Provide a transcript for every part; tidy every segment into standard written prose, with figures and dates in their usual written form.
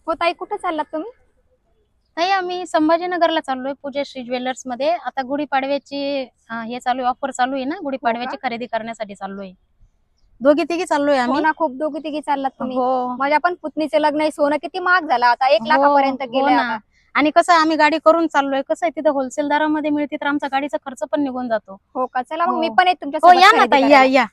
हो ताई, कुठे चाललात तुम्ही? ताई आम्ही संभाजीनगरला चाललोय पूजाश्री ज्वेलर्स मध्ये. आता गुढीपाडव्याची हे चालू आहे, ऑफर चालू आहे ना, हो का? गुढीपाडव्याची खरेदी करण्यासाठी चाललोय. दोघी तिघी चाललोय हो आम्ही. ना, खूप दोघी तिघी चाललात तुम्ही. हो माझ्या पण पुतणीचे लग्न आहे. सोनं किती महाग झालं आता, 1 हो लाखापर्यंत हो गेलंय ना. आता. आणि कसं आम्ही गाडी करून चाललोय, कसं आहे तिथं होलसेल दरामध्ये मिळते, तर आमचा गाडीचा खर्च पण निघून जातो. हो का? चला मग हो मी पण येते हो, तुमच्यासोबत या ना खरेदी ताई, या करायला. या.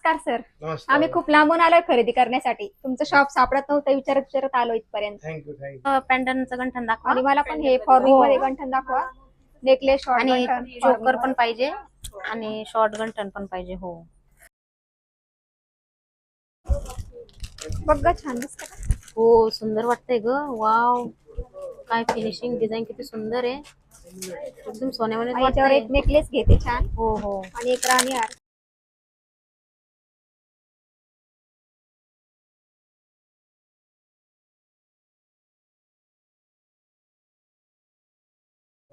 नमस्कार सर. नमस्कार. आम्ही खूप लांबून आलोय खरेदी करण्यासाठी. तुमचं शॉप सापडत नव्हतं, विचारत विचारत आलो इथपर्यंत. थँक्यू पॅन्डनचं गंठन दाखवा. आणि मला पण हे फॉर्मिंग हो. मध्ये गंठन दाखवा. नेकलेस, शॉर्ट आणि गंठन, चोकर पण पाहिजे आणि शॉर्ट गंठन पण पाहिजे. हो बघ गं, छान दिसतं का? हो, सुंदर वाटतंय ग. वाव, काय फिनिशिंग, डिझाईन किती सुंदर आहे. एकदम सोन्यावानीच आणि याच्यावर वाटतंय. एक नेकलेस घेते छान, हो हो. आणि एक राणी हार.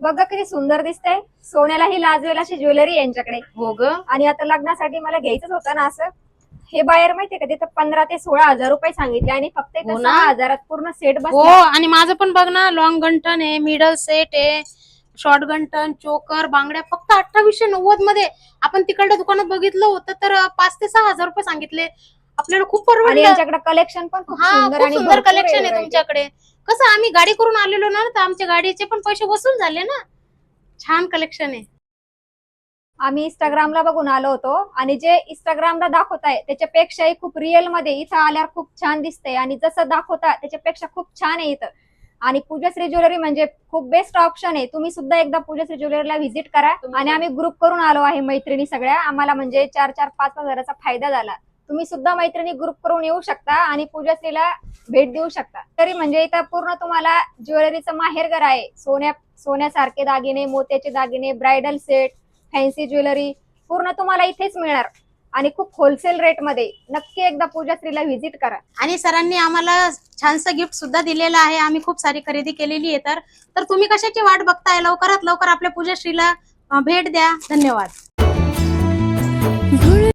बघा किती सुंदर दिसतंय. सोन्यालाही लाजवेल अशी ज्वेलरी यांच्याकडे. हो ग. आणि आता लग्नासाठी मला घ्यायचंच होतं ना असं. हे बाहेर माहितीये का, तिथं 15 ते 16 हजार रुपये सांगितले आणि फक्त इथं हो ना. 6 हजारात पूर्ण सेट हो, बसला. आणि माझं पण बघ ना, लॉंग गंठन आहे, मिडल सेट आहे, शॉर्ट गंठन, चोकर, बांगड्या फक्त 2890 मध्ये. आपण तिकडल्या दुकानात बघितलं होतं तर 5 ते 6 हजार रुपये सांगितले. आपल्याला खूप आणि परवडलं. यांच्याकडे कलेक्शन पण खूप हा, सुंदर खूप आणि सुंदर भरपूर कलेक्शन आहे variety. तुमच्याकडे. कसं आम्ही गाडी करून आलेलो ना, तर आमच्या गाडीचे पण पैसे वसूल झाले ना. छान कलेक्शन आहे. आम्ही इंस्टाग्रामला बघून आलो होतो आणि जे इंस्टाग्रामला दाखवताय त्याच्यापेक्षाही खूप रिअल मध्ये इथं आल्यावर खूप छान दिसतंय. आणि जसं दाखवता त्याच्यापेक्षा खूप छान आहे इथं. आणि पूजाश्री ज्वेलरी म्हणजे खूप बेस्ट ऑप्शन आहे. तुम्ही सुद्धा एकदा पूजाश्री ज्वेलरीला व्हिजिट करा. आणि आम्ही ग्रुप करून आलो आहे मैत्रिणी सगळ्या. आम्हाला म्हणजे 4-4, 5-5 हजाराचा फायदा झाला. तुम्ही सुद्धा मैत्रिणी ग्रुप करून येऊ शकता आणि पूजाश्रीला भेट देऊ शकता. तरी म्हणजे इथं पूर्ण तुम्हाला ज्वेलरीचं माहेरघर आहे. सोन्यासारखे दागिने, मोत्याचे दागिने, ब्रायडल सेट, फॅन्सी ज्वेलरी पूर्ण तुम्हाला इथेच मिळणार. आणि खूप होलसेल रेट मध्ये. नक्की एकदा पूजाश्रीला व्हिजिट करा. आणि सरांनी आम्हाला छानसं गिफ्ट सुद्धा दिलेलं आहे. आम्ही खूप सारी खरेदी केलेली आहे. तर तुम्ही कशाची वाट बघताय? लवकरात लवकर आपल्या पूजाश्रीला भेट द्या. धन्यवाद.